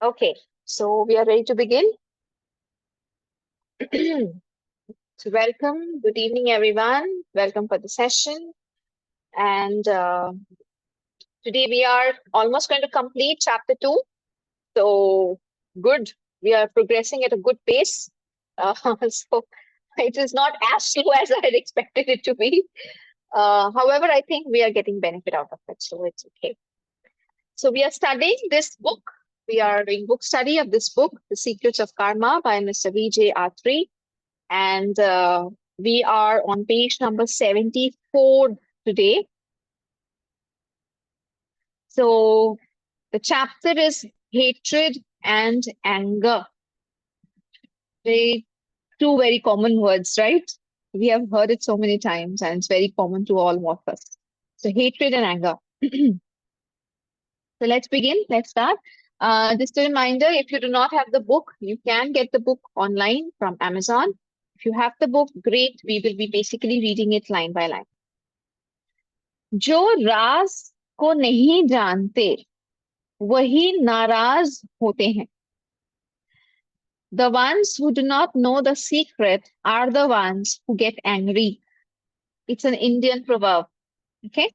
Okay, so we are ready to begin. So welcome, good evening, everyone. Welcome for the session. And today we are almost going to complete chapter 2. So good, we are progressing at a good pace. So it is not as slow as I had expected it to be. However, I think we are getting benefit out of it, so it's okay. So we are studying this book. We are doing book study of this book, The Secrets of Karma by Mr. V.J. Atri. And we are on page number 74 today. So the chapter is hatred and anger. Two very common words, right? We have heard it so many times and it's very common to all of us. So hatred and anger. So let's begin. Let's start. Just a reminder, if you do not have the book, you can get the book online from Amazon. If you have the book, great. We will be basically reading it line by line. जो राज को नहीं जानते वही नाराज होते हैं. The ones who do not know the secret are the ones who get angry. It's an Indian proverb. Okay,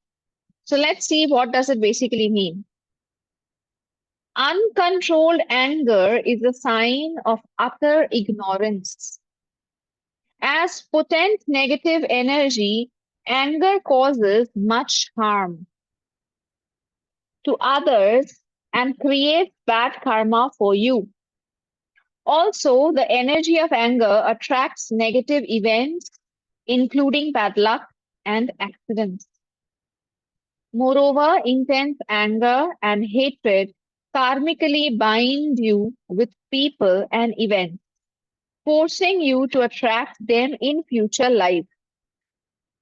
so let's see what does it basically mean. Uncontrolled anger is a sign of utter ignorance. As potent negative energy, anger causes much harm to others and creates bad karma for you. Also, the energy of anger attracts negative events, including bad luck and accidents. Moreover, intense anger and hatred karmically bind you with people and events, forcing you to attract them in future life.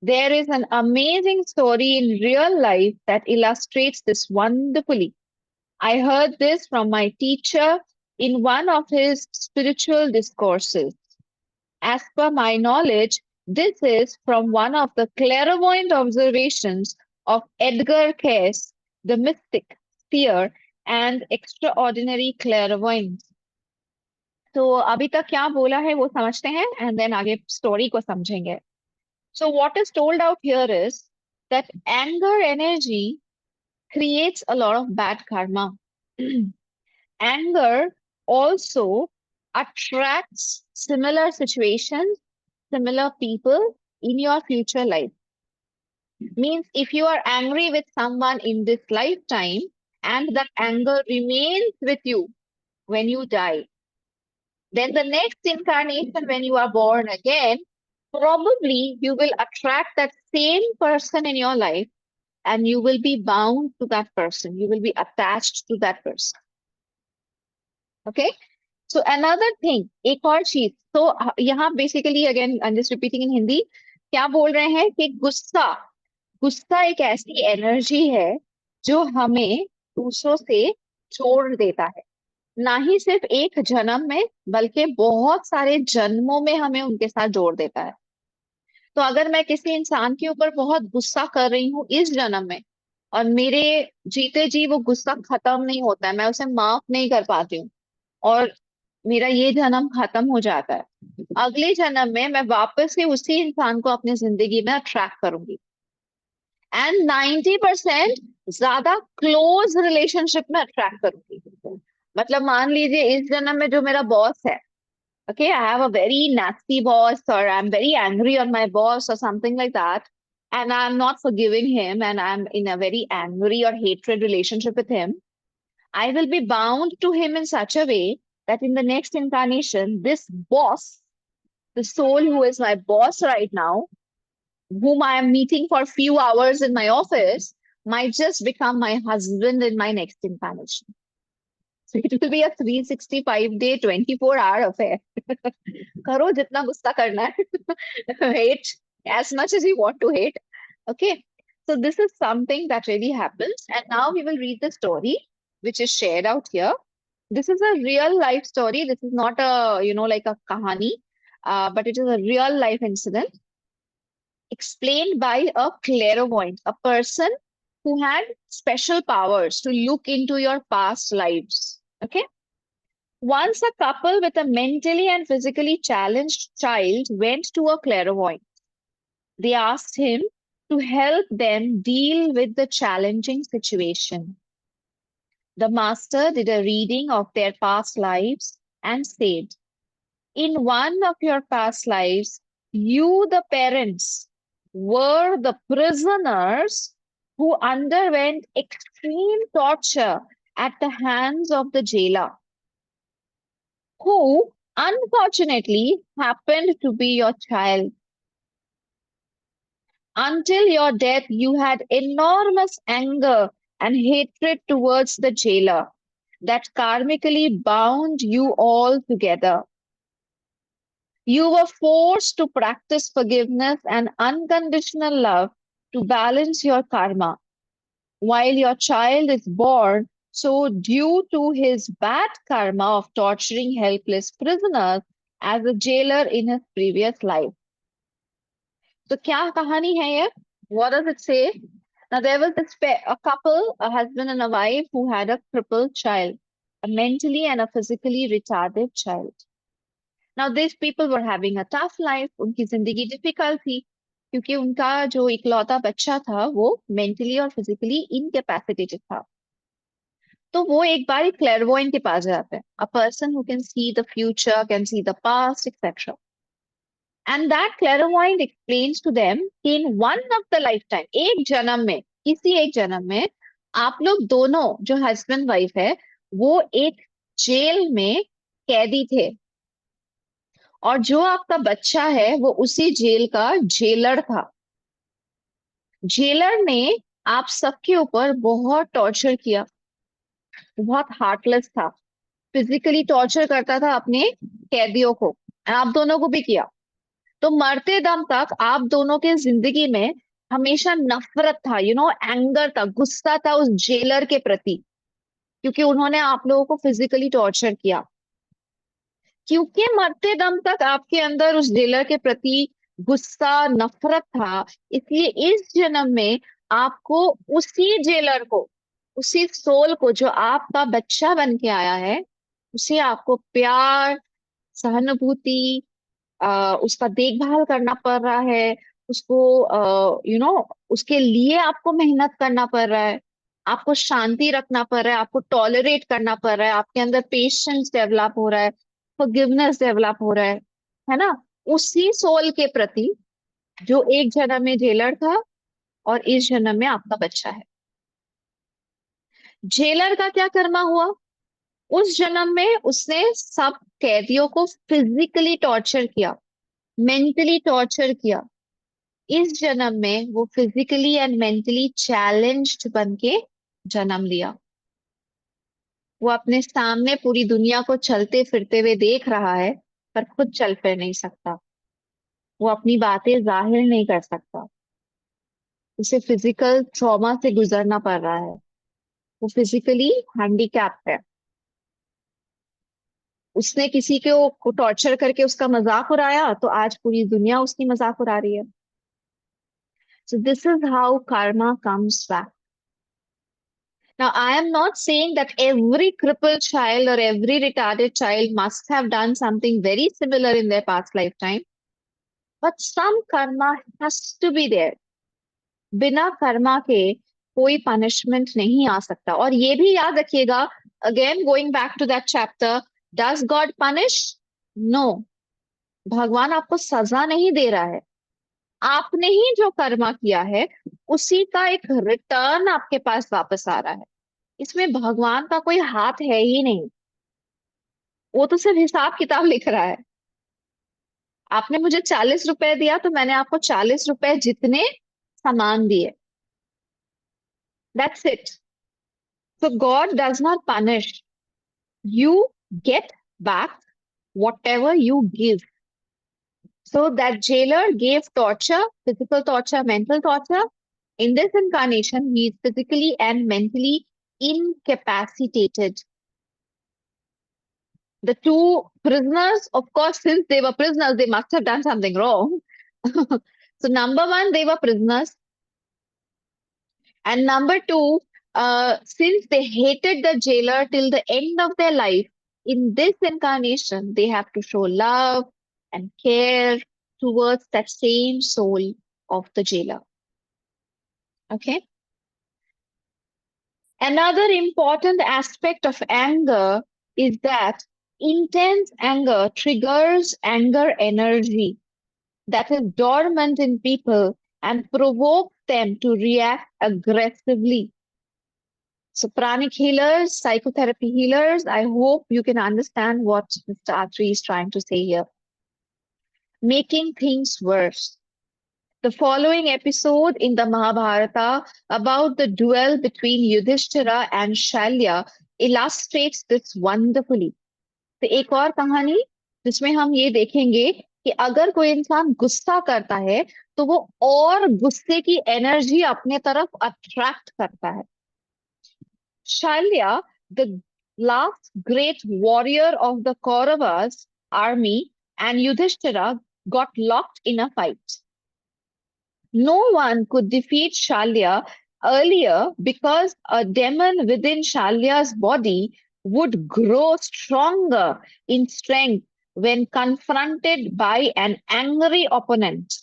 There is an amazing story in real life that illustrates this wonderfully. I heard this from my teacher in one of his spiritual discourses. As per my knowledge, this is from one of the clairvoyant observations of Edgar Cayce, the mystic, seer, and extraordinary clairvoyant. तो अभी तक क्या बोला है वो समझते हैं and then आगे story को समझेंगे. So what is told out here is that anger energy creates a lot of bad karma. Anger also attracts similar situations, similar people in your future life. Means if you are angry with someone in this lifetime and that anger remains with you when you die, then the next incarnation when you are born again, probably you will attract that same person in your life and you will be bound to that person. You will be attached to that person. Okay. So another thing, एक और चीज, तो यहाँ basically again I'm just repeating in Hindi, क्या बोल रहे हैं कि गुस्सा एक ऐसी एनर्जी है जो हमें दूसरों से जोड़ देता है. ना ही सिर्फ एक जन्म में बल्कि बहुत सारे जन्मों में हमें उनके साथ जोड़ देता है. तो अगर मैं किसी इंसान के ऊपर बहुत गुस्सा कर रही हूँ इस जन्म में और मेरे जीते जी वो गुस्सा खत्म नहीं होता है, मैं उसे माफ नहीं कर पाती हूँ और मेरा ये जन्म खत्म हो जाता है, अगले जन्म में मैं वापस से उसी इंसान को अपनी जिंदगी में अट्रैक्ट करूंगी एंड 90% ज्यादा क्लोज रिलेशनशिप में अट्रैक्ट करूंगी. मतलब मान लीजिए इस जन्म में जो मेरा बॉस है, okay, I have a very nasty boss or I'm very angry on my boss or something like that, and I'm not forgiving him and I'm in a very angry or hatred relationship with him, I will be bound to him in such a way that in the next incarnation, this boss, the soul who is my boss right now, whom I am meeting for a few hours in my office, might just become my husband in my next incarnation. So it will be a 365-day, 24-hour affair. करो जितना गुस्सा करना है. Hate as much as you want to hate. Okay. So this is something that really happens. And now we will read the story which is shared out here. This is a real life story. This is not a, like a kahani, but it is a real life incident explained by a clairvoyant, a person who had special powers to look into your past lives. Okay. Once a couple with a mentally and physically challenged child went to a clairvoyant. They asked him to help them deal with the challenging situation. The master did a reading of their past lives and said, in one of your past lives, you, the parents, were the prisoners who underwent extreme torture at the hands of the jailer, who unfortunately happened to be your child. Until your death, you had enormous anger and hatred towards the jailer that karmically bound you all together. You were forced to practice forgiveness and unconditional love to balance your karma. While your child is born, so due to his bad karma of torturing helpless prisoners as a jailer in his previous life. So क्या कहानी है ये? What does it say? Now there was a couple, a husband and a wife, who had a crippled child, a mentally and a physically retarded child. Now these people were having a tough life. उनकी जिंदगी difficult थी क्योंकि उनका जो इकलौता बच्चा था वो मेंटली और फिजिकली इनकेपेसिटेटेड था. तो वो एक बार एक क्लेयरवॉयंट के पास जाते हैं. A person who can see the future, can see the past, etcetera. And that clairvoyant explains to them कि in one of the life time, एक जन्म में, किसी एक जन्म में आप लोग दोनों जो हस्बैंड वाइफ है वो एक जेल में कैदी थे और जो आपका बच्चा है वो उसी जेल का जेलर था. जेलर ने आप सबके ऊपर बहुत टॉर्चर किया, बहुत हार्टलेस था, फिजिकली टॉर्चर करता था अपने कैदियों को, आप दोनों को भी किया. तो मरते दम तक आप दोनों के जिंदगी में हमेशा नफरत था, एंगर था, गुस्सा था उस जेलर के प्रति, क्योंकि उन्होंने आप लोगों को फिजिकली टॉर्चर किया. क्योंकि मरते दम तक आपके अंदर उस जेलर के प्रति गुस्सा, नफरत था, इसलिए इस जन्म में आपको उसी जेलर को, उसी सोल को जो आपका बच्चा बन के आया है, उसे आपको प्यार, सहानुभूति, उसका देखभाल करना पड़ रहा है. उसको उसके लिए आपको मेहनत करना पड़ रहा है, आपको शांति रखना पड़ रहा है, आपको टॉलरेट करना पड़ रहा है, आपके अंदर पेशेंस डेवलप हो रहा है, फॉरगिवनेस डेवलप हो रहा है ना. उसी सोल के प्रति जो एक जन्म में जेलर था और इस जन्म में आपका बच्चा है. जेलर का क्या कर्मा हुआ? उस जन्म में उसने सब कैदियों को फिजिकली टॉर्चर किया, मेंटली टॉर्चर किया. इस जन्म में वो फिजिकली एंड मेंटली चैलेंज्ड बन के जन्म लिया. वो अपने सामने पूरी दुनिया को चलते फिरते हुए देख रहा है पर खुद चल फिर नहीं सकता. वो अपनी बातें जाहिर नहीं कर सकता. उसे फिजिकल ट्रॉमा से गुजरना पड़ रहा है. वो फिजिकली हैंडीकैप्ड है. उसने किसी को टॉर्चर करके उसका मजाक उड़ाया तो आज पूरी दुनिया उसकी मजाक उड़ा रही है. So this is how karma comes back. Now, I am not saying that every crippled child or every retarded child must have done something very similar in their past lifetime, but some karma has to be there. बिना कर्मा के कोई punishment नहीं आ सकता. और ये भी याद रखिएगा, again going back to that chapter, does God punish? No, भगवान आपको सजा नहीं दे रहा है. आपने ही जो कर्मा किया है उसी का एक रिटर्न आपके पास वापस आ रहा है. इसमें भगवान का कोई हाथ है ही नहीं. वो तो सिर्फ हिसाब किताब लिख रहा है. आपने मुझे 40 रुपए दिया तो मैंने आपको 40 रुपए जितने सामान दिए. That's it. So God does not punish. You get back whatever you give. So that jailer gave torture, physical torture, mental torture. In this incarnation, he is physically and mentally incapacitated. The two prisoners, of course, since they were prisoners, they must have done something wrong. So number one, they were prisoners. And number two, since they hated the jailer till the end of their life, in this incarnation, they have to show love and care towards that same soul of the jailer. Okay. Another important aspect of anger is that intense anger triggers anger energy that is dormant in people and provokes them to react aggressively. So, pranic healers, psychotherapy healers, I hope you can understand what Mr. Atri is trying to say here. Making things worse. The following episode in the Mahabharata about the duel between Yudhishthira and Shalya illustrates this wonderfully. तो एक और कहानी जिसमें हम ये देखेंगे कि अगर कोई इंसान गुस्सा करता है तो वो और गुस्से की एनर्जी अपने तरफ अट्रैक्ट करता है. Shalya, the last great warrior of the Kauravas army, and Yudhishthira got locked in a fight. No one could defeat Shalya earlier because a demon within Shalya's body would grow stronger in strength when confronted by an angry opponent.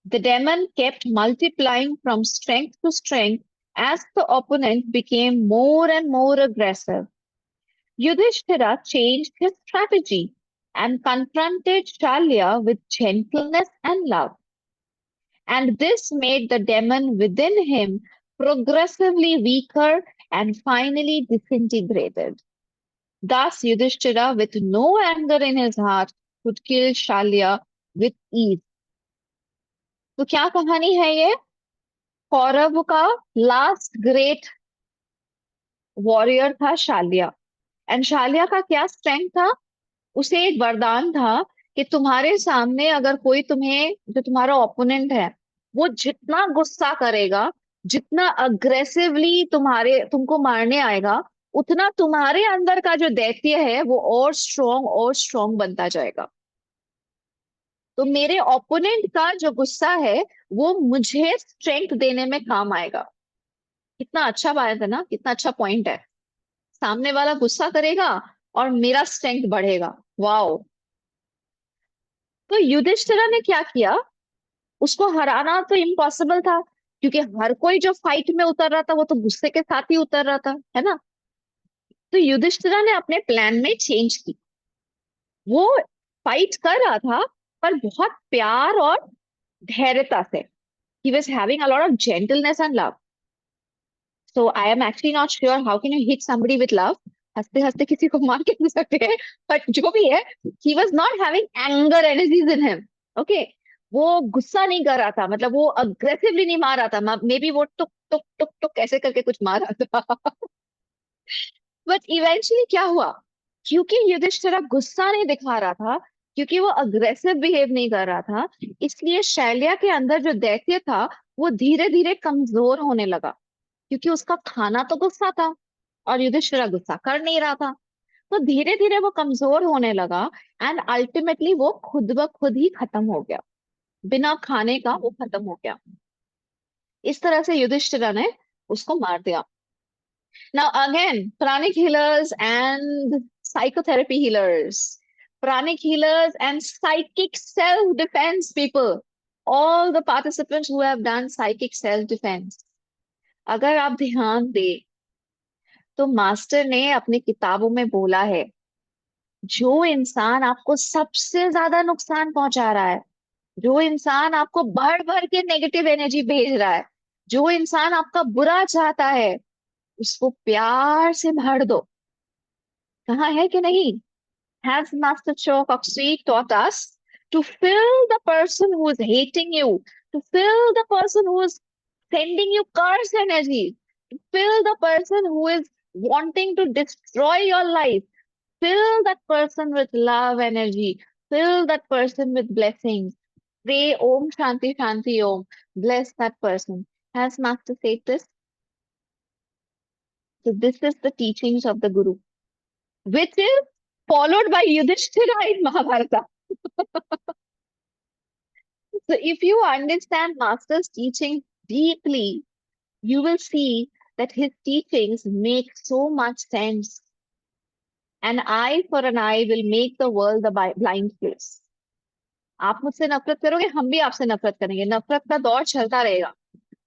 The demon kept multiplying from strength to strength as the opponent became more and more aggressive. Yudhishthira changed his strategy and confronted Shalya with gentleness and love. And this made the demon within him progressively weaker and finally disintegrated. Thus, Yudhishthira, with no anger in his heart, could kill Shalya with ease. तो क्या कहानी है ये? कौरव का last great warrior था शाल्या. And शाल्या का क्या strength था? उसे एक वरदान था कि तुम्हारे सामने अगर कोई तुम्हें, जो तुम्हारा ओपोनेंट है, वो जितना गुस्सा करेगा, जितना अग्रेसिवली तुमको मारने आएगा, उतना तुम्हारे अंदर का जो दैत्य है वो और स्ट्रोंग बनता जाएगा. तो मेरे ओपोनेंट का जो गुस्सा है वो मुझे स्ट्रेंथ देने में काम आएगा. कितना अच्छा बात है ना, कितना अच्छा पॉइंट है. सामने वाला गुस्सा करेगा और मेरा स्ट्रेंथ बढ़ेगा. वाओ. तो युधिष्ठिर ने क्या किया? उसको हराना तो इम्पॉसिबल था क्योंकि हर कोई जो फाइट में उतर रहा था वो तो गुस्से के साथ ही उतर रहा था, है ना. तो युधिष्ठिर ने अपने प्लान में चेंज की. वो फाइट कर रहा था पर बहुत प्यार और धैर्यता से. He was having a lot of gentleness and love. So I am actually not sure how can you hit somebody with love. हंसते हंसते किसी को मार के नहीं सकते हैं. But जो भी है, he was not having anger energies in him. Okay. वो गुस्सा नहीं कर रहा था, मतलब वो अग्रेसिवली नहीं मार रहा था. मे बी वो टुक टुक टुक टुक ऐसे करके कुछ मार रहा था. बट इवेंचुअली क्या हुआ? क्योंकि युधिष्ठिर गुस्सा नहीं दिखा रहा था, क्योंकि वो अग्रेसिव बिहेव नहीं कर रहा था, इसलिए शैल्या के अंदर जो दैत्य था वो धीरे धीरे कमजोर होने लगा. क्योंकि उसका खाना तो गुस्सा था और युधिष्ठिर गुस्सा कर नहीं रहा था. तो धीरे धीरे वो कमजोर होने लगा एंड अल्टीमेटली वो खुद ब खुद ही खत्म हो गया. बिना खाने का वो खत्म हो गया. इस तरह से युधिष्ठिर ने उसको मार दिया. Now again, pranic healers and psychotherapy healers, pranic healers and psychic self-defense people, all the participants who have done psychic self-defense. अगर आप ध्यान दें तो मास्टर ने अपनी किताबों में बोला है, जो इंसान आपको सबसे ज्यादा नुकसान पहुंचा रहा है, जो इंसान आपको भर भर के नेगेटिव एनर्जी भेज रहा है, जो इंसान आपका बुरा चाहता है, उसको प्यार से भर दो. कहाँ है कि नहीं? Has Master Chokaksri taught us to fill the person who is hating you, to fill the person who is sending you curse energy, to fill the person who is wanting to destroy your life, fill that person with love energy, fill that person with blessings. Pray Om Shanti Shanti Om. Bless that person. Has Master said this? So this is the teachings of the Guru, which is followed by Yudhishthira in Mahabharata. So if you understand Master's teaching deeply, you will see that his teachings make so much sense. An eye for an eye will make the world the blind place. आप मुझसे नफरत करोगे, हम भी आपसे नफरत करेंगे, नफरत का दौर चलता रहेगा।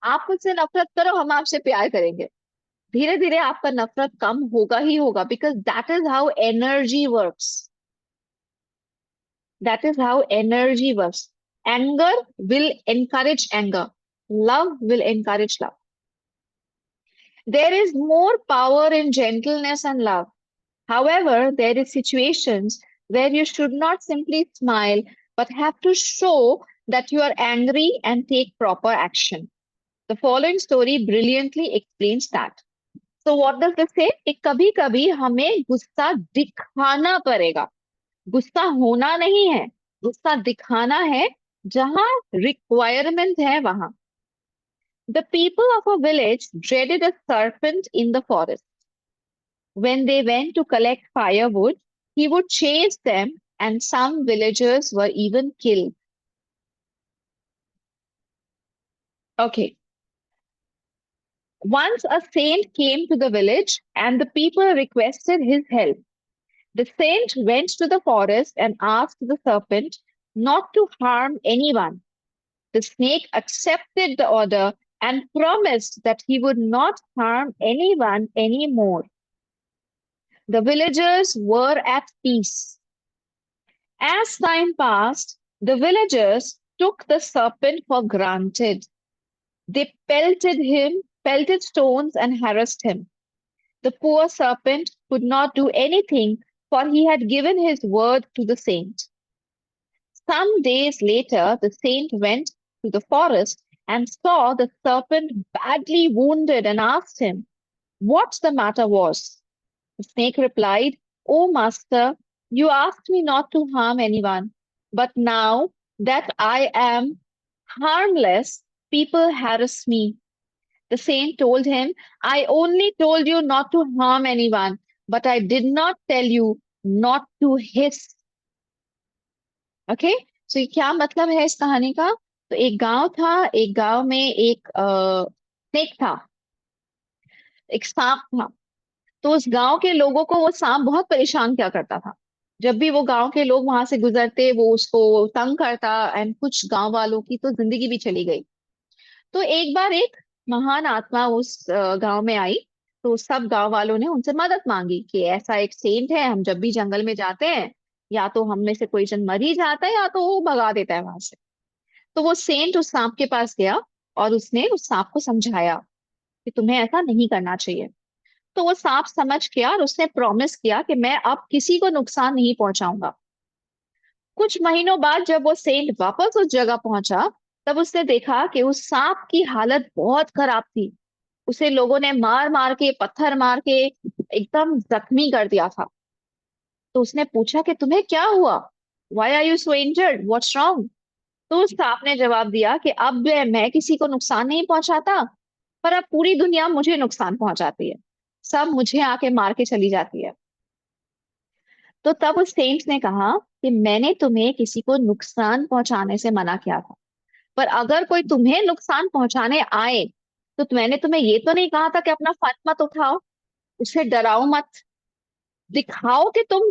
आप मुझसे नफरत करो, हम आपसे प्यार करेंगे। धीरे धीरे आपका नफरत कम होगा ही होगा, because that is how energy works. That is how energy works. Anger will encourage anger. Love will encourage love. There is more power in gentleness and love. However, there is situations where you should not simply smile, but have to show that you are angry and take proper action. The following story brilliantly explains that. So what does this say? कि कभी कभी हमें गुस्सा दिखाना पड़ेगा, गुस्सा होना नहीं है, गुस्सा दिखाना है। जहां रिक्वायरमेंट है वहां। The people of a village dreaded a serpent in the forest. When they went to collect firewood, he would chase them, and some villagers were even killed. Okay. Once a saint came to the village, and the people requested his help. The saint went to the forest and asked the serpent not to harm anyone. The snake accepted the order and promised that he would not harm anyone anymore. The villagers were at peace. As time passed, the villagers took the serpent for granted. They pelted stones, and harassed him. The poor serpent could not do anything, for he had given his word to the saint. Some days later, the saint went to the forest and saw the serpent badly wounded and asked him what the matter was. The snake replied, "O master, you asked me not to harm anyone, but now that I am harmless, people harass me." The saint told him, "I only told you not to harm anyone, but I did not tell you not to hiss." Okay, so ये क्या मतलब है इस कहानी का? तो एक गांव था, एक गांव में एक स्नेक था, एक सांप था। तो उस गांव के लोगों को वो सांप बहुत परेशान किया करता था। जब भी वो गांव के लोग वहां से गुजरते, वो उसको तंग करता, एंड कुछ गांव वालों की तो जिंदगी भी चली गई। तो एक बार एक महान आत्मा उस गांव में आई। तो सब गांव वालों ने उनसे मदद मांगी कि ऐसा एक सेंट है, हम जब भी जंगल में जाते हैं, या तो हम में से कोई जन मर ही जाता है, या तो वो भगा देता है वहां से। तो वो सेंट उस सांप के पास गया, और उसने उस सांप को समझाया कि तुम्हें ऐसा नहीं करना चाहिए। तो वो सांप समझ गया, और उसने प्रॉमिस किया कि मैं अब किसी को नुकसान नहीं पहुंचाऊंगा। कुछ महीनों बाद जब वो सेंट वापस उस जगह पहुंचा, तब उसने देखा कि उस सांप की हालत बहुत खराब थी। उसे लोगों ने मार मार के, पत्थर मार के एकदम जख्मी कर दिया था। तो उसने पूछा कि तुम्हें क्या हुआ? Why are you so injured? What's wrong? तो उस सांप ने जवाब दिया कि अब मैं किसी को नुकसान नहीं पहुंचाता, पर अब पूरी दुनिया मुझे नुकसान पहुंचाती है। सब मुझे आके मार के चली जाती है। तो तब उस सेंट ने कहा कि मैंने तुम्हें किसी को नुकसान पहुंचाने से मना किया था, पर अगर कोई तुम्हें नुकसान पहुंचाने आए, तो मैंने तुम्हें ये तो नहीं कहा था कि अपना फन मत उठाओ, उसे डराओ मत। दिखाओ कि तुम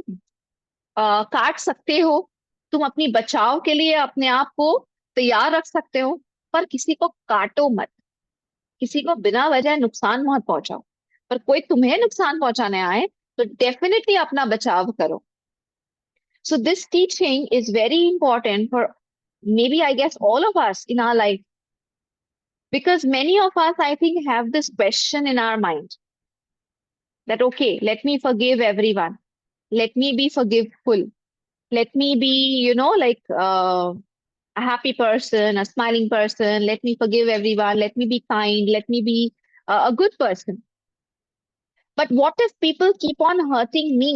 काट सकते हो, तुम अपनी बचाव के लिए अपने आप को तैयार रख सकते हो, पर किसी को काटो मत, किसी को बिना वजह नुकसान मत पहुंचाओ। पर कोई तुम्हें नुकसान पहुंचाने आए, तो डेफिनेटली अपना बचाव करो। So this teaching is very important for maybe, I guess, all of us in our life. Because many of us, I think, have this question in our mind that, okay, let me forgive everyone. Let me be forgiveful. Let me be, a happy person, a smiling person. Let me forgive everyone. Let me be kind. Let me be a good person. But what if people keep on hurting me?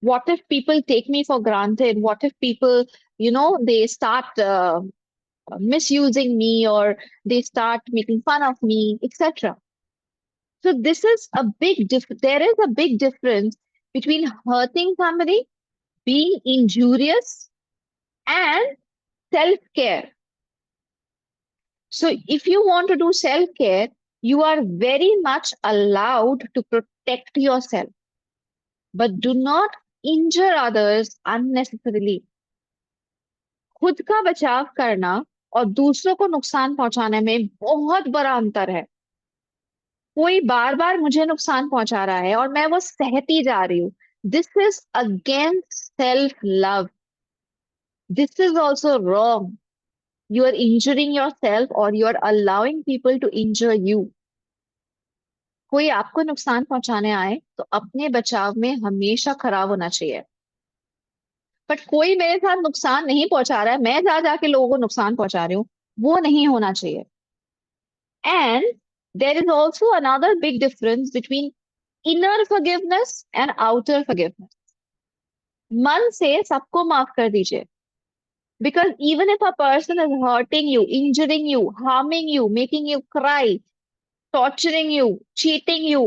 What if people take me for granted? What if people, they start misusing me, or they start making fun of me, etc. So this is a there is a big difference between hurting somebody, being injurious, and self-care. So if you want to do self-care, you are very much allowed to protect yourself. But do not injure others unnecessarily. खुद का बचाव करना और दूसरों को नुकसान पहुंचाने में बहुत बड़ा अंतर है। कोई बार बार मुझे नुकसान पहुंचा रहा है और मैं वो सहती जा रही हूँ, this is against self love. This is also wrong. You are injuring yourself or you are allowing people to injure you. कोई आपको नुकसान पहुंचाने आए तो अपने बचाव में हमेशा खड़ा होना चाहिए। बट कोई मेरे साथ नुकसान नहीं पहुंचा रहा है, मैं जा जाके लोगों को नुकसान पहुंचा रही हूँ, वो नहीं होना चाहिए। And there is also another big difference between inner forgiveness and outer forgiveness. मन से सबको माफ कर दीजिए, because even if a person is hurting you, injuring you, harming you, making you cry, torturing you, cheating you,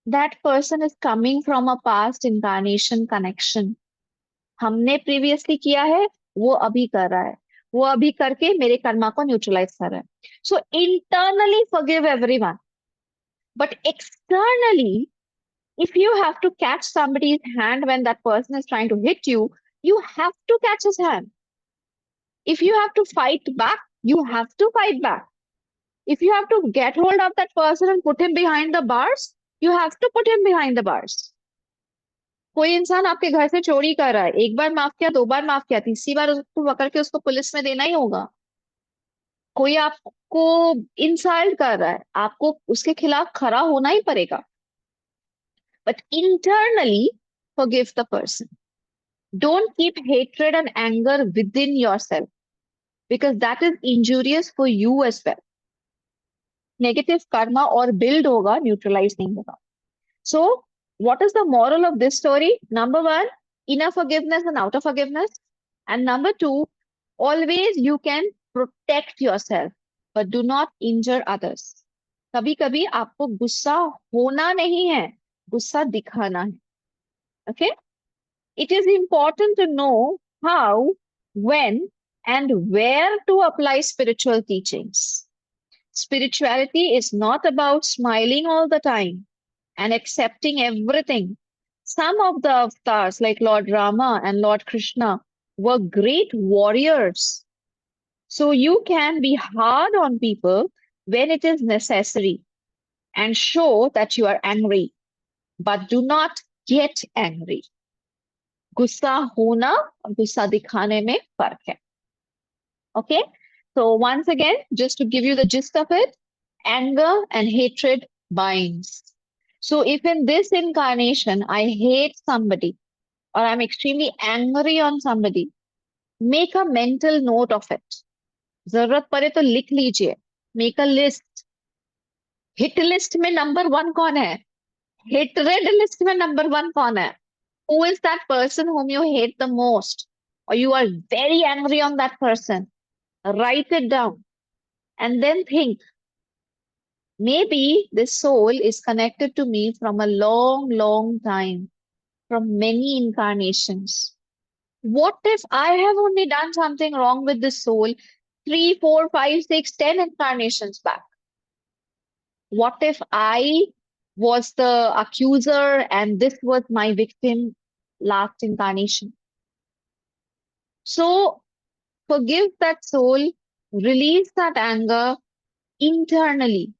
that person is coming from a past incarnation connection. हमने previously किया है, वो अभी कर रहा है, वो अभी करके मेरे कर्मा को न्यूट्रलाइज कर रहा है। So internally forgive everyone, but externally if you have to catch somebody's hand when that person is trying to hit you, you have to catch his hand. If you have to fight back, you have to fight back. If you have to get hold of that person and put him behind the bars, you have to put him behind the bars. कोई इंसान आपके घर से चोरी कर रहा है, एक बार माफ किया, दो बार माफ किया, तीसरी बार उसको पकड़ के उसको पुलिस में देना ही होगा। कोई आपको इंसल्ट कर रहा है, आपको उसके खिलाफ खड़ा होना ही पड़ेगा। But internally forgive the person. Don't keep hatred and anger within yourself because that is injurious for you as well. Negative Karma और बिल्ड होगा, न्यूट्रलाइज नहीं होगा। सो what is the moral of this story? Number one, inner forgiveness and outer forgiveness. And number two, always you can protect yourself, but do not injure others. कभी कभी आपको गुस्सा होना नहीं है, गुस्सा दिखाना है। Okay? It is important to know how, when, and where to apply spiritual teachings. Spirituality is not about smiling all the time and accepting everything. Some of the avatars, like Lord Rama and Lord Krishna, were great warriors. So you can be hard on people when it is necessary and show that you are angry, but do not get angry. गुस्सा होना और गुस्सा दिखाने में फर्क है। Okay? So once again, just to give you the gist of it, anger and hatred binds. So if in this incarnation I hate somebody or I'm extremely angry on somebody, make a mental note of it. जरूरत पड़े तो लिख लीजिए, make a list. Hit list में number 1 कौन है? Hatred list में number 1 कौन है? Who is that person whom you hate the most? Or you are very angry on that person? Write it down and then think, maybe this soul is connected to me from a long, long time, from many incarnations. What if I have only done something wrong with this soul 3, 4, 5, 6, 10 incarnations back? What if I was the accuser and this was my victim last incarnation? So forgive that soul, release that anger internally,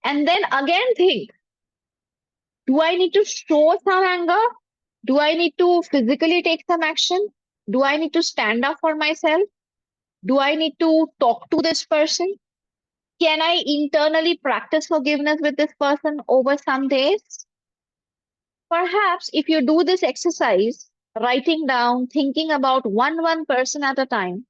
and then again think, do I need to show some anger? Do I need to physically take some action? Do I need to stand up for myself? Do I need to talk to this person? Can I internally practice forgiveness with this person over some days? Perhaps if you do this exercise, writing down, thinking about one person at a time,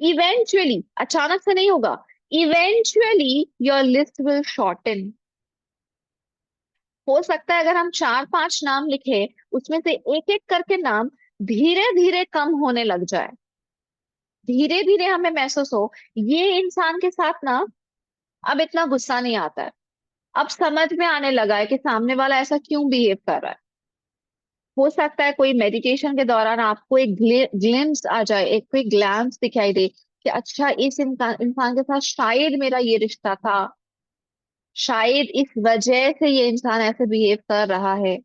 eventually, अचानक से नहीं होगा, eventually your list will shorten. हो सकता है अगर हम 4-5 नाम लिखे, उसमें से एक एक करके नाम धीरे धीरे कम होने लग जाए, धीरे धीरे हमें महसूस हो ये इंसान के साथ ना अब इतना गुस्सा नहीं आता है, अब समझ में आने लगा है कि सामने वाला ऐसा क्यों बिहेव कर रहा है। हो सकता है कोई मेडिटेशन के दौरान आपको एक ग्लिम्स आ जाए, एक कोई ग्लैंस दिखाई दे कि अच्छा इस इंसान के साथ शायद मेरा ये रिश्ता था, शायद इस वजह से ये इंसान ऐसे बिहेव कर रहा है।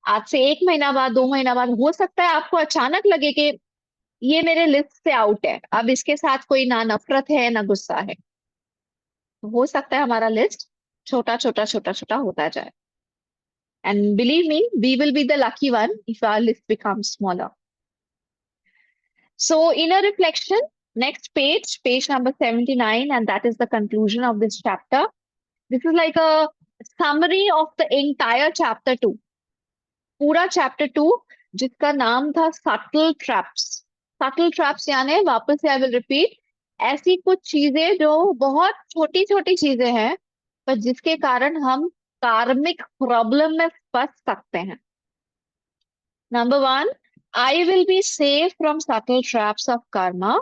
आज से 1 महीना बाद, 2 महीना बाद हो सकता है आपको अचानक लगे कि ये मेरे लिस्ट से आउट है, अब इसके साथ कोई ना नफरत है ना गुस्सा है। तो हो सकता है हमारा लिस्ट छोटा छोटा छोटा छोटा होता जाए। And believe me, we will be the lucky one if our list becomes smaller. So inner reflection, next page, page number 79, and that is the conclusion of this chapter. This is like a summary of the entire chapter 2. पूरा chapter 2, जिसका नाम था subtle traps. Subtle traps यानी, वापस से I will repeat, ऐसी कुछ चीजें जो बहुत छोटी छोटी चीजें हैं, पर जिसके कारण हम कार्मिक प्रॉब्लम में फंस सकते हैं। Number 1, I will be safe from subtle traps of karma.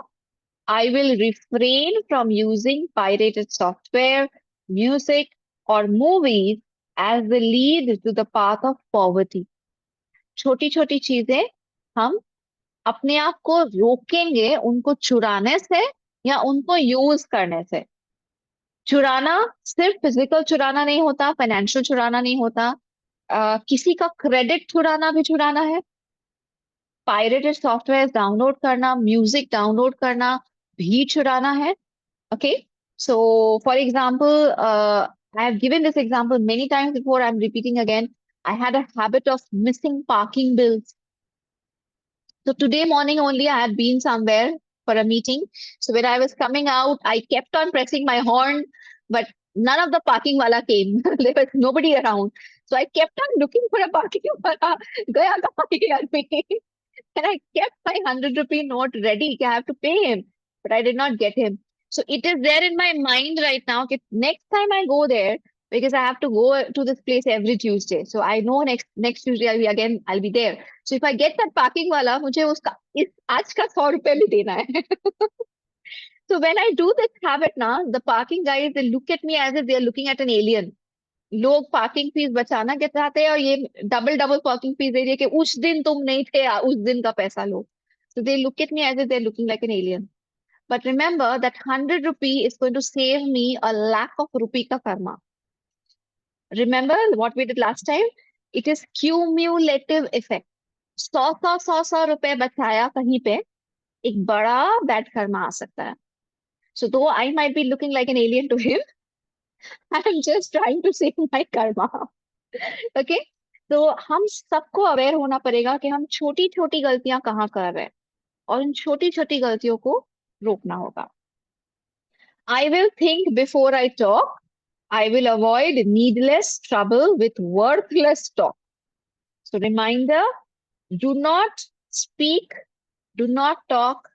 I will refrain from using pirated software, music, or movies as the lead to the path of poverty. छोटी छोटी चीजें हम अपने आप को रोकेंगे उनको चुराने से या उनको यूज करने से। चुराना सिर्फ फिजिकल चुराना नहीं होता, फाइनेंशियल चुराना नहीं होता, किसी का क्रेडिट चुराना भी चुराना है। पायरेटेड सॉफ्टवेयर डाउनलोड करना, म्यूजिक डाउनलोड करना भी चुराना है। Okay, so for example, I have given this example many times before. I'm repeating again. I had a habit of missing parking bills. So today morning only, I had been somewhere for a meeting. So when I was coming out, I kept on pressing my horn, but none of the parking wala came. There was nobody around. So I kept on looking for a parking wala. Gaya kahan hai aadmi? And I kept my 100 rupee note ready. I have to pay him, but I did not get him. So it is there in my mind right now. That next time I go there, because I have to go to this place every Tuesday. So I know next Tuesday I'll be there. So if I get that parking wala, मुझे उसका इस आज का 100 रुपए भी देना है. So when I do this habit now, the parking guys, they look at me as if they are looking at an alien. लोग पार्किंग फीस बचाना के चाहते हैं और ये डबल डबल पार्किंग फीस दे रही है कि उस दिन तुम नहीं थे, उस दिन का पैसा लो. So they look at me as if they're looking like an alien. But remember that 100 rupee is going to save me a lakh of rupee ka karma. Remember what we did last time? It is cumulative effect. 100 रुपए बचाया कहीं पे, एक बड़ा bad Karma आ सकता है. So though I might be looking like an alien to him, I'm just trying to save my karma. Okay? तो हम सबको अवेयर होना पड़ेगा कि हम छोटी छोटी गलतियां कहाँ कर रहे हैं और उन छोटी छोटी गलतियों को रोकना होगा. I will think before I talk. I will avoid needless trouble with worthless talk. So reminder, do not speak, do not talk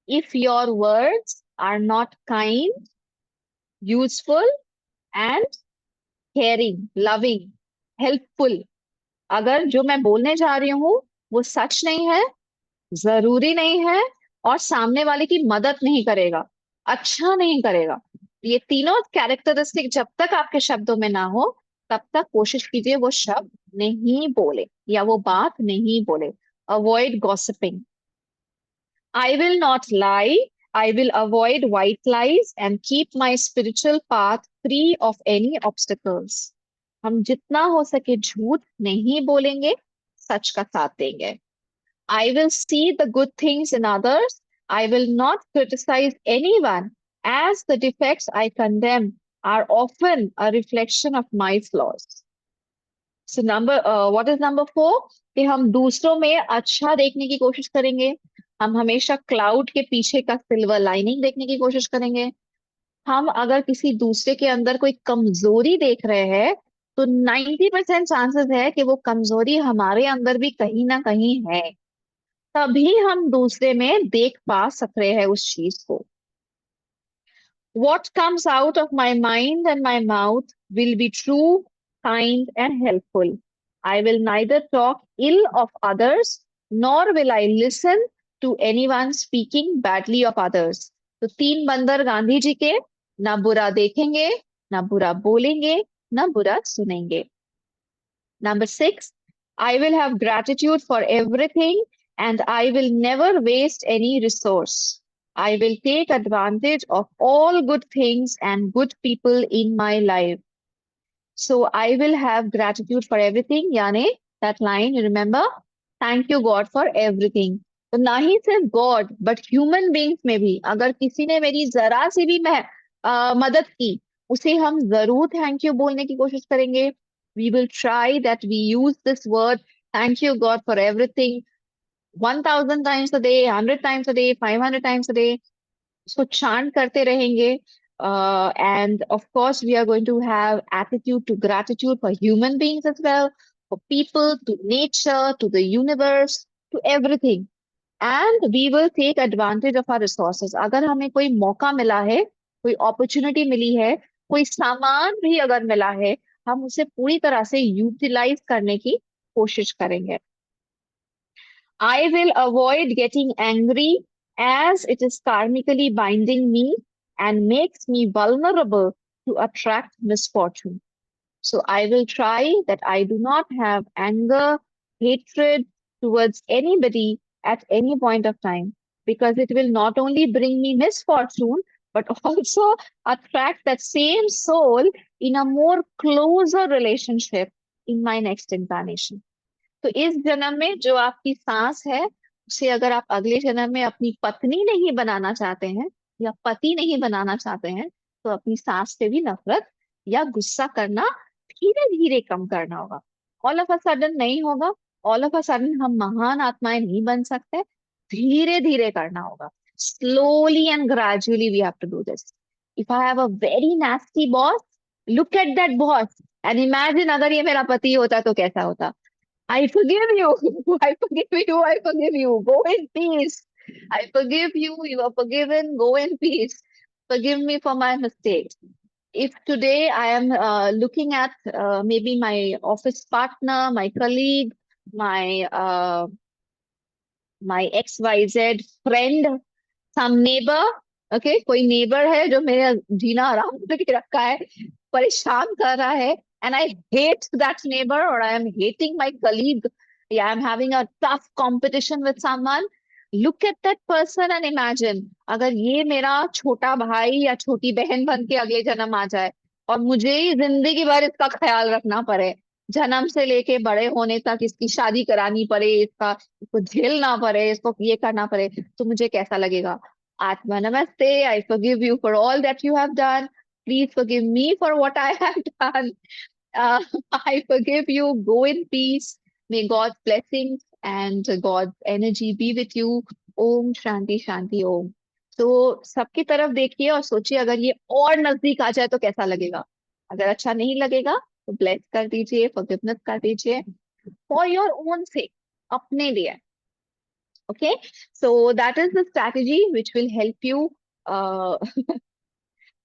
if your words are not kind, useful, and caring, loving, helpful. अगर जो मैं बोलने जा रही हूँ वो सच नहीं है, जरूरी नहीं है और सामने वाले की मदद नहीं करेगा, अच्छा नहीं करेगा, ये तीनों कैरेक्टरिस्टिक जब तक आपके शब्दों में ना हो, तब तक कोशिश कीजिए वो शब्द नहीं बोले या वो बात नहीं बोले. Avoid gossiping. I will not lie. I will avoid white lies and keep my spiritual path free of any obstacles. हम जितना हो सके झूठ नहीं बोलेंगे, सच का साथ देंगे. I will see the good things in others. I will not criticize anyone, as the defects I condemn are often a reflection of my flaws. So what is number 4? कि हम दूसरों में अच्छा देखने की कोशिश करेंगे. हम हमेशा क्लाउड के पीछे का सिल्वर लाइनिंग देखने की कोशिश करेंगे. हम अगर किसी दूसरे के अंदर कोई कमजोरी देख रहे हैं, तो 90% चांसेस है कि वो कमजोरी हमारे अंदर भी कहीं ना कहीं है. तभी हम दूसरे में देख पा सक रहे हैं उस चीज को. What comes out of my mind and my mouth will be true, kind, and helpful. I will neither talk ill of others, nor will I listen to anyone speaking badly of others. तो 3 बंदर गांधी जी के, ना बुरा देखेंगे, ना बुरा बोलेंगे, ना बुरा सुनेंगे. Number 6, I will have gratitude for everything and I will never waste any resource. I will take advantage of all good things and good people in my life. So I will have gratitude for everything, यानी that line, you remember? Thank you God for everything. तो ना ही सिर्फ God but human beings में भी अगर किसी ने मेरी जरा सी भी मदद की, उसे हम जरूर थैंक यू बोलने की कोशिश करेंगे. We will try that we use this word thank you God for everything 1000 times a day, 100 times a day, 500 times a day. उसको chant करते रहेंगे. And of course, we are going to have attitude to gratitude for human beings as well, for people, to nature, to the universe, to everything. And we will take advantage of our resources. अगर हमें कोई मौका मिला है, कोई opportunity मिली है, कोई सामान भी अगर मिला है, हम उसे पूरी तरह से यूटिलाइज करने की कोशिश करेंगे. I will avoid getting angry as it is karmically binding me and makes me vulnerable to attract misfortune. So I will try that I do not have anger, hatred towards anybody at any point of time, because it will not only bring me misfortune, but also attract that same soul in a more closer relationship in my next incarnation. तो इस जन्म में जो आपकी सांस है, उसे अगर आप अगले जन्म में अपनी पत्नी नहीं बनाना चाहते हैं या पति नहीं बनाना चाहते हैं, तो अपनी सांस से भी नफरत या गुस्सा करना धीरे धीरे कम करना होगा. ऑल ऑफ अ सडन नहीं होगा. ऑल ऑफ अ सडन हम महान आत्माएं नहीं बन सकते. धीरे धीरे करना होगा. Slowly and gradually we have to do this. If I have a very nasty boss, look at that boss and imagine अगर ये मेरा पति होता तो कैसा होता. I forgive you. I forgive you. I forgive you. Go in peace. I forgive you. You are forgiven. Go in peace. Forgive me for my mistakes. If today I am looking at maybe my office partner, my colleague, my XYZ friend, some neighbor, okay, कोई neighbor है जो मेरा जीना आराम करके रखा है, परेशान कर रहा है, and I hate that neighbor, or I am hating my colleague, yeah, I'm having a tough competition with someone. Look at that person and imagine अगर ये मेरा छोटा भाई या छोटी बहन बन के अगले जन्म आ जाए और मुझे ही जिंदगी भर इसका ख्याल रखना पड़े, जन्म से लेके बड़े होने तक इसकी शादी करानी पड़े, इसको झेलना पड़े, इसको ये करना पड़े, तो मुझे कैसा लगेगा. Atma Namaste, I forgive you for all that you have done. Please forgive me for what I have done. Uh, I forgive you. Go in peace. May God's blessings and God's energy be with you. Om Shanti Shanti Om. तो सबकी तरफ देखिए और सोचिए अगर ये और नजदीक आ जाए तो कैसा लगेगा. अगर अच्छा नहीं लगेगा तो ब्लेस कर दीजिए, फॉरगिवनेस कर दीजिए, फॉर योर ओन सेक, अपने लिए. Okay, so that is the strategy which will help you uh,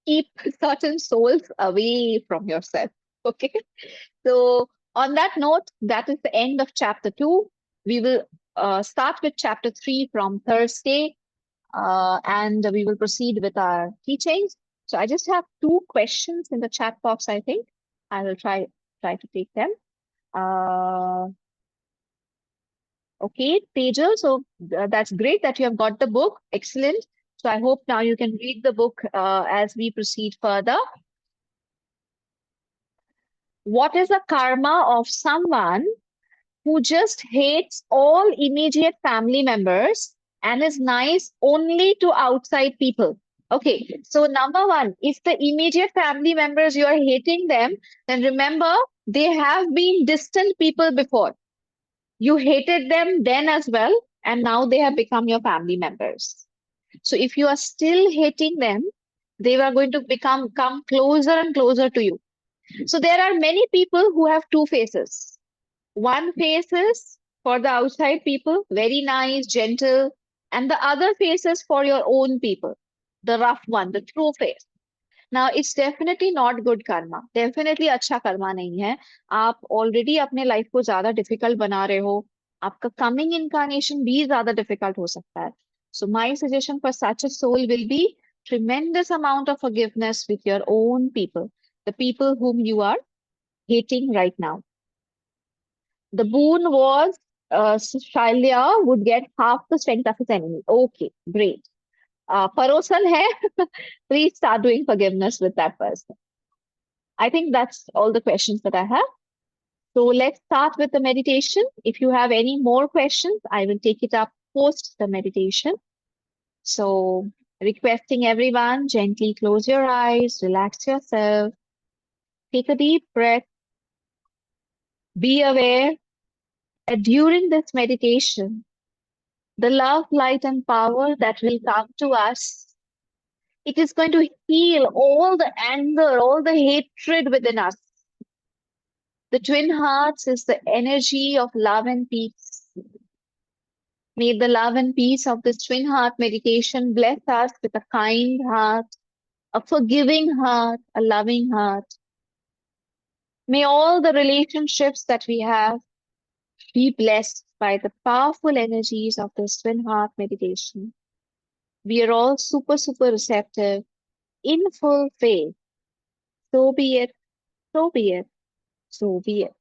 keep certain souls away from yourself. Okay, so on that note, that is the end of chapter 2. We will start with chapter 3 from Thursday, and we will proceed with our teachings. So I just have 2 questions in the chat box. I think I will try to take them. Okay, Tejal, so that's great that you have got the book. Excellent. So I hope now you can read the book as we proceed further. What is the karma of someone who just hates all immediate family members and is nice only to outside people? Okay, so number one, if the immediate family members you are hating them, then remember they have been distant people before. You hated them then as well, and now they have become your family members. So if you are still hating them, they are going to come closer and closer to you. So there are many people who have two faces. One face is for the outside people, very nice, gentle, and the other face is for your own people, the rough one, the true face. Now it's definitely not good karma. Definitely अच्छा कर्मा नहीं है. आप already अपने life को ज्यादा difficult बना रहे हो. आपका coming incarnation भी ज्यादा difficult हो सकता है. So my suggestion for such a soul will be tremendous amount of forgiveness with your own people, the people whom you are hating right now. The boon was Shailya would get half the strength of his enemy. Okay, great. Parosan hai, please start doing forgiveness with that person. I think that's all the questions that I have. So let's start with the meditation. If you have any more questions, I will take it up post the meditation. So, requesting everyone, gently close your eyes, relax yourself, take a deep breath, be aware that during this meditation, the love, light, and power that will come to us, it is going to heal all the anger, all the hatred within us. The twin hearts is the energy of love and peace. May the love and peace of this twin heart meditation bless us with a kind heart, a forgiving heart, a loving heart. May all the relationships that we have be blessed by the powerful energies of this twin heart meditation. We are all super, super receptive in full faith. So be it, so be it, so be it.